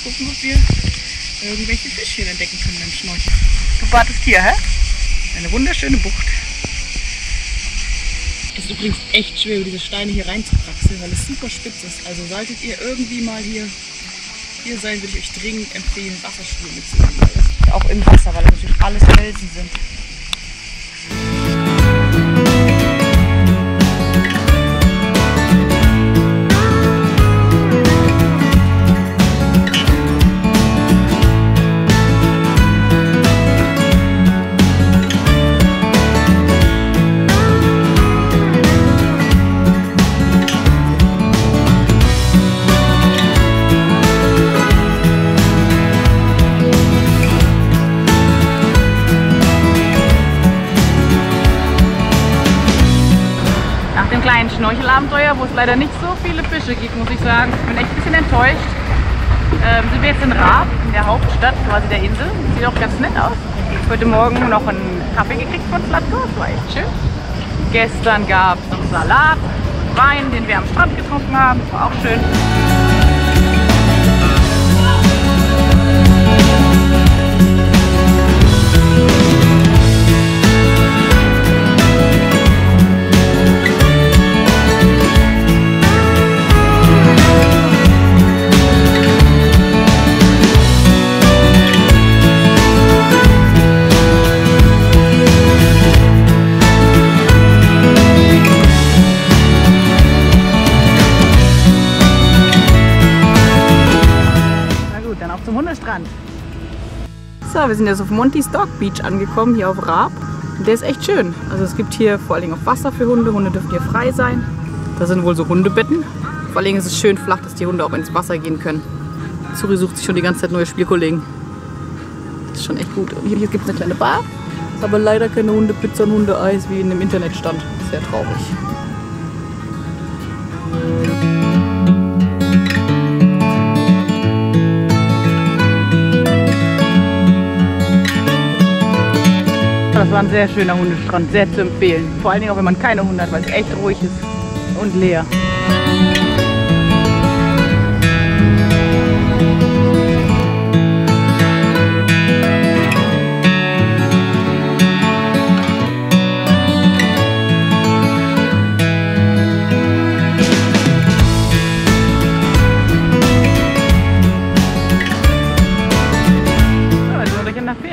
gucken, ob wir irgendwelche Fischchen entdecken können beim Schnorcheln. Du badest hier, hä? Eine wunderschöne Bucht. Es ist übrigens echt schwer, über diese Steine hier reinzukraxeln, weil es super spitz ist. Also solltet ihr irgendwie mal hier sein, würde ich euch dringend empfehlen, Wasserschuhe mitzunehmen. Auch im Wasser, weil das natürlich alles Felsen sind. Kleinen Schnorchelabenteuer, wo es leider nicht so viele Fische gibt, muss ich sagen. Ich bin echt ein bisschen enttäuscht. Sind wir jetzt in Raab, in der Hauptstadt quasi der Insel. Sieht auch ganz nett aus. Heute Morgen noch einen Kaffee gekriegt von Zlatko, das war echt schön. Gestern gab es noch Salat, Wein, den wir am Strand getrunken haben, das war auch schön. Zum Hundestrand. So, wir sind jetzt auf Monty's Dog Beach angekommen, hier auf Raab. Und der ist echt schön. Also es gibt hier vor allen Dingen auch Wasser für Hunde. Hunde dürfen hier frei sein. Da sind wohl so Hundebetten. Vor allen Dingen ist es schön flach, dass die Hunde auch ins Wasser gehen können. Zuri sucht sich schon die ganze Zeit neue Spielkollegen. Das ist schon echt gut. Und hier gibt es eine kleine Bar. Ist aber leider keine Hundepizza und Hundeeis, wie in dem Internet stand. Sehr traurig. Das war ein sehr schöner Hundestrand, sehr zu empfehlen. Vor allen Dingen auch, wenn man keine Hunde hat, weil es echt ruhig ist und leer.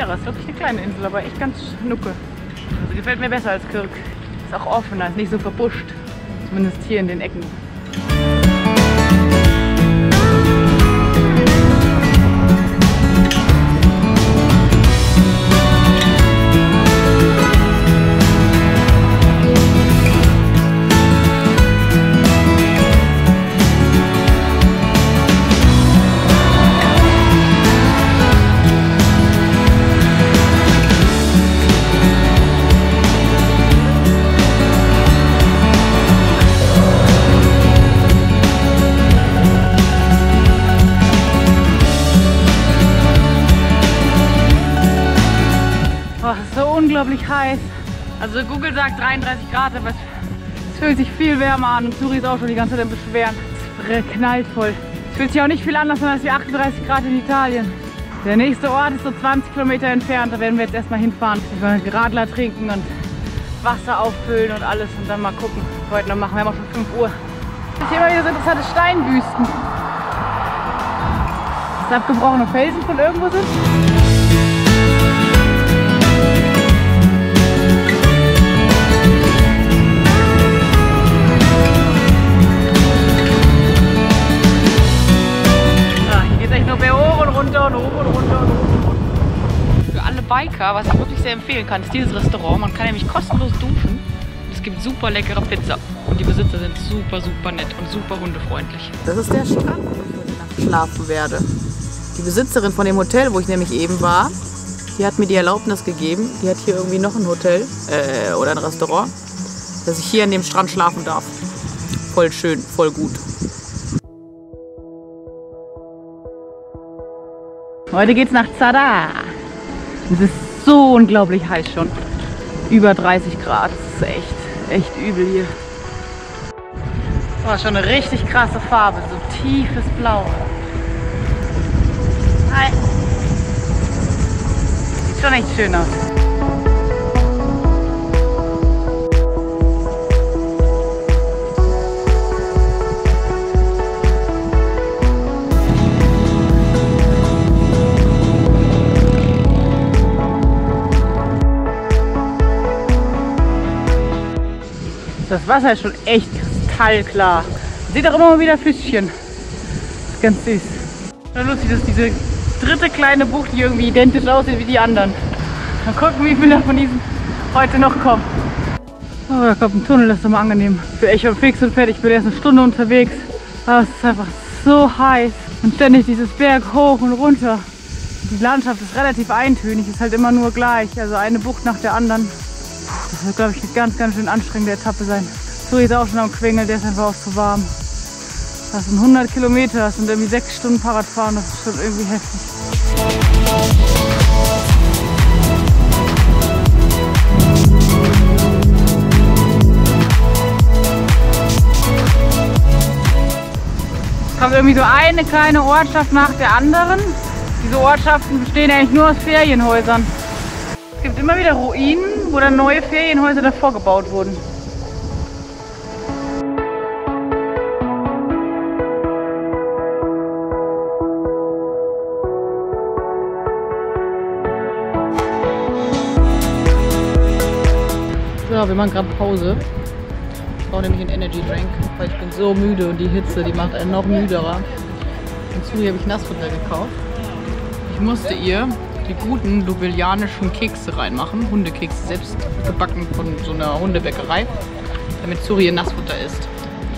Das ist wirklich eine kleine Insel, aber echt ganz schnucke. Also gefällt mir besser als Kirk. Ist auch offener, ist nicht so verbuscht. Zumindest hier in den Ecken. Unglaublich heiß. Also Google sagt 33 Grad, aber es fühlt sich viel wärmer an und Zuri ist auch schon die ganze Zeit am Beschweren. Es knallt voll. Es fühlt sich auch nicht viel anders an als die 38 Grad in Italien. Der nächste Ort ist so 20 Kilometer entfernt, da werden wir jetzt erstmal hinfahren. Wir werden Radler trinken und Wasser auffüllen und alles und dann mal gucken, was wir heute noch machen. Wir haben auch schon 5 Uhr. Hier immer wieder so interessante Steinwüsten. Dass abgebrochene Felsen von irgendwo sind. Für alle Biker, was ich wirklich sehr empfehlen kann, ist dieses Restaurant. Man kann nämlich kostenlos duschen. Es gibt super leckere Pizza. Und die Besitzer sind super, super nett und super hundefreundlich. Das ist der Strand, wo ich heute Nacht schlafen werde. Die Besitzerin von dem Hotel, wo ich nämlich eben war, die hat mir die Erlaubnis gegeben. Die hat hier irgendwie noch ein Hotel oder ein Restaurant, dass ich hier an dem Strand schlafen darf. Voll schön, voll gut. Heute geht's nach Zadar. Es ist so unglaublich heiß schon. Über 30 Grad. Das ist echt übel hier. Oh, schon eine richtig krasse Farbe. So tiefes Blau. Hi. Sieht schon echt schön aus. Das Wasser ist schon echt kristallklar. Man sieht auch immer mal wieder Fischchen. Das ist ganz süß. Ja, lustig, das ist diese dritte kleine Bucht, die irgendwie identisch aussieht wie die anderen. Mal gucken, wie viele von diesen heute noch kommen. Oh, da kommt ein Tunnel, das ist immer angenehm. Ich bin echt schon fix und fertig. Ich bin erst eine Stunde unterwegs. Aber es ist einfach so heiß. Und ständig dieses Berg hoch und runter. Die Landschaft ist relativ eintönig, ist halt immer nur gleich. Also eine Bucht nach der anderen. Das wird, glaube ich, eine ganz, ganz schön anstrengende Etappe sein. Suri ist auch schon am Quengeln, der ist einfach auch zu warm. Das sind 100 Kilometer, das sind irgendwie 6 Stunden Fahrradfahren, das ist schon irgendwie heftig. Es kommt irgendwie so eine kleine Ortschaft nach der anderen. Diese Ortschaften bestehen eigentlich nur aus Ferienhäusern. Es gibt immer wieder Ruinen, wo dann neue Ferienhäuser davor gebaut wurden. So, wir machen gerade Pause. Ich brauche nämlich einen Energy Drink, weil ich bin so müde und die Hitze, die macht einen noch müderer. Und zu habe ich Nassfutter gekauft. Ich musste ihr die guten ljubeljanischen Kekse reinmachen, Hundekekse, selbst gebacken von so einer Hundebäckerei, damit Zuri ihr Nassfutter isst.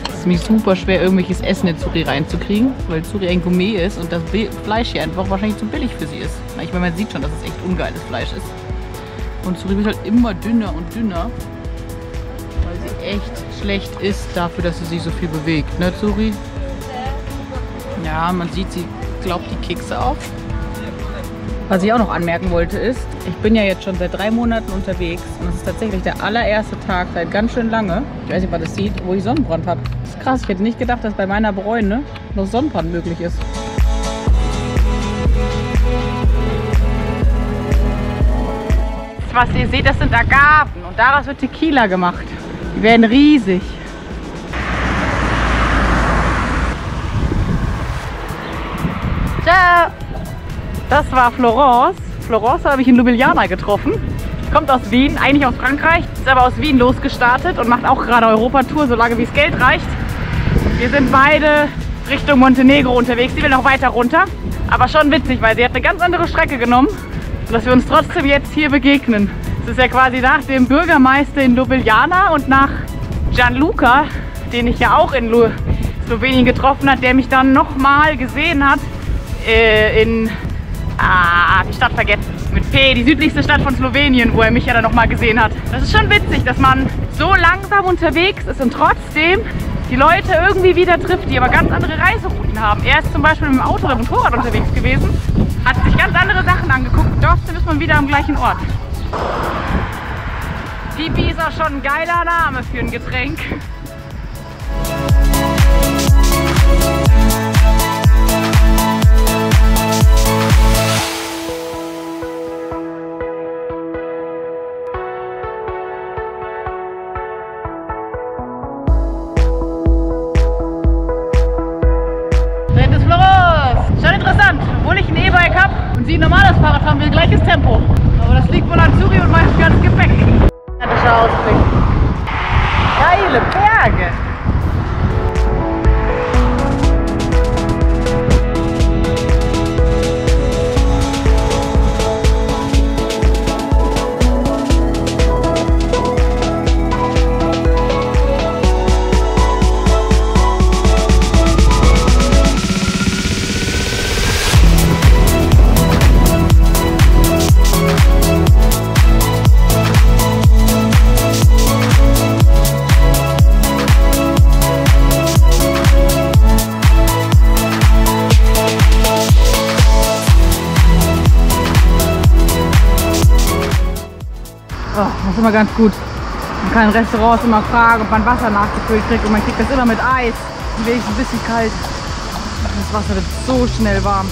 Es ist nämlich super schwer, irgendwelches Essen in Zuri reinzukriegen, weil Zuri ein Gourmet ist und das Fleisch hier einfach wahrscheinlich zu billig für sie ist. Ich meine, man sieht schon, dass es echt ungeiles Fleisch ist. Und Zuri wird halt immer dünner und dünner, weil sie echt schlecht ist dafür, dass sie sich so viel bewegt. Ne, Zuri? Ja, man sieht, sie glaubt die Kekse auf. Was ich auch noch anmerken wollte ist, ich bin ja jetzt schon seit 3 Monaten unterwegs und es ist tatsächlich der allererste Tag seit ganz schön lange, ich weiß nicht, was das sieht, wo ich Sonnenbrand habe. Das ist krass, ich hätte nicht gedacht, dass bei meiner Bräune noch Sonnenbrand möglich ist. Was ihr seht, das sind Agaven und daraus wird Tequila gemacht. Die werden riesig. Ciao! Das war Florence. Florence habe ich in Ljubljana getroffen. Kommt aus Wien, eigentlich aus Frankreich, ist aber aus Wien losgestartet und macht auch gerade Europatour, solange wie es Geld reicht. Wir sind beide Richtung Montenegro unterwegs. Sie will noch weiter runter, aber schon witzig, weil sie hat eine ganz andere Strecke genommen und dass wir uns trotzdem jetzt hier begegnen. Es ist ja quasi nach dem Bürgermeister in Ljubljana und nach Gianluca, den ich ja auch in Slowenien getroffen habe, der mich dann nochmal gesehen hat in die Stadt vergessen. Mit P, die südlichste Stadt von Slowenien, wo er mich ja dann nochmal gesehen hat. Das ist schon witzig, dass man so langsam unterwegs ist und trotzdem die Leute irgendwie wieder trifft, die aber ganz andere Reiserouten haben. Er ist zum Beispiel mit dem Auto oder mit dem Motorrad unterwegs gewesen, hat sich ganz andere Sachen angeguckt und trotzdem ist man wieder am gleichen Ort. Pipi ist auch schon ein geiler Name für ein Getränk. Obwohl ich ein E-Bike habe und sie ein normales Fahrrad haben will, gleiches Tempo. Aber das liegt wohl an Zuri und meinem ganzen Gepäck. Netter Ausblick. Geile Berge. Oh, das ist immer ganz gut. Man kann in Restaurants immer fragen, ob man Wasser nachgefüllt kriegt und man kriegt das immer mit Eis. Und wenigstens ein bisschen kalt. Das Wasser wird so schnell warm.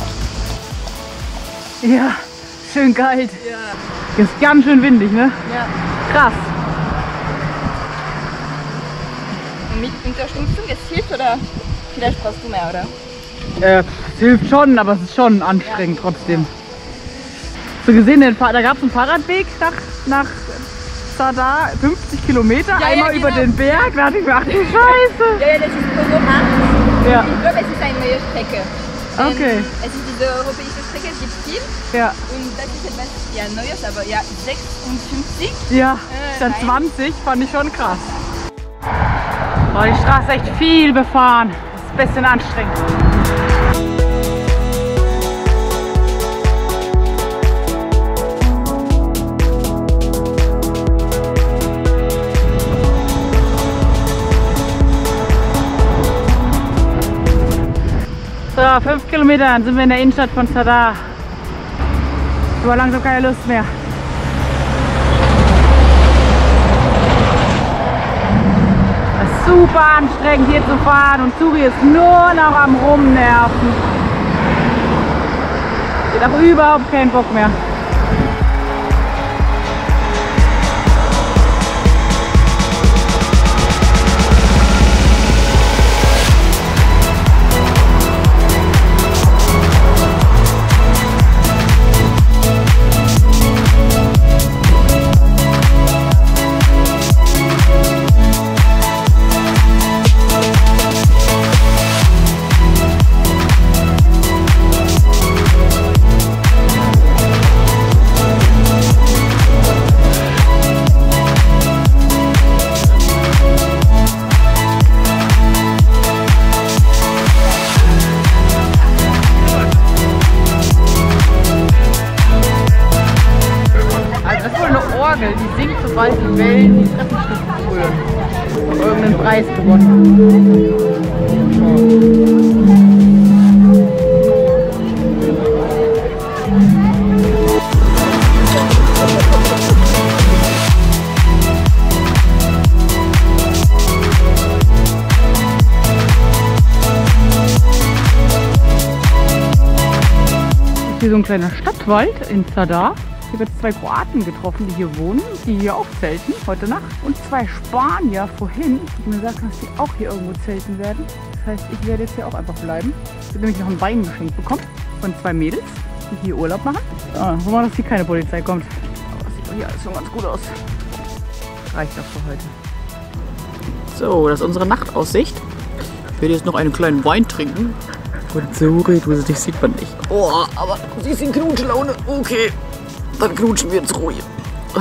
Ja, schön kalt. Ja. Ist ganz schön windig, ne? Ja. Krass. Und mit Unterstützung, es hilft oder vielleicht brauchst du mehr, oder? Es hilft schon, aber es ist schon anstrengend trotzdem. So gesehen, da gab es einen Fahrradweg nach Zadar, 50 Kilometer, Ja, einmal genau. über den Berg. Da dachte ich mir, ach du Scheiße. Ja, das ist Pogo 8. Ja. Ich glaube, es ist eine neue Strecke. Okay. Es ist diese europäische Strecke, es gibt viel. Ja. Und das ist etwas ja, Neues, aber ja, 56. Ja, statt nein. 20 fand ich schon krass. Oh, die Straße ist echt viel befahren. Das ist ein bisschen anstrengend. So, 5 Kilometer, dann sind wir in der Innenstadt von Zadar. Aber langsam keine Lust mehr. Es ist super anstrengend hier zu fahren und Zuri ist nur noch am Rumnerven. Ich habe überhaupt keinen Bock mehr. Die singt, sobald die Wellen die Treppenstufen berühren. Und irgendeinen Preis gewonnen. Hier so ein kleiner Stadtwald in Zadar. Ich habe jetzt 2 Kroaten getroffen, die hier wohnen, die hier auch zelten heute Nacht. Und 2 Spanier vorhin, die mir sagten, dass die auch hier irgendwo zelten werden. Das heißt, ich werde jetzt hier auch einfach bleiben. Ich habe nämlich noch ein Wein geschenkt bekommen von 2 Mädels, die hier Urlaub machen. Ja, hoffen wir mal, dass hier keine Polizei kommt. Aber das sieht doch hier alles schon ganz gut aus. Reicht doch für heute. So, das ist unsere Nachtaussicht. Ich werde jetzt noch einen kleinen Wein trinken. Und Zuri, dich sieht man nicht. Oh, aber sie ist in Knutschlaune. Okay. Dann knutschen wir jetzt ruhig. Oh.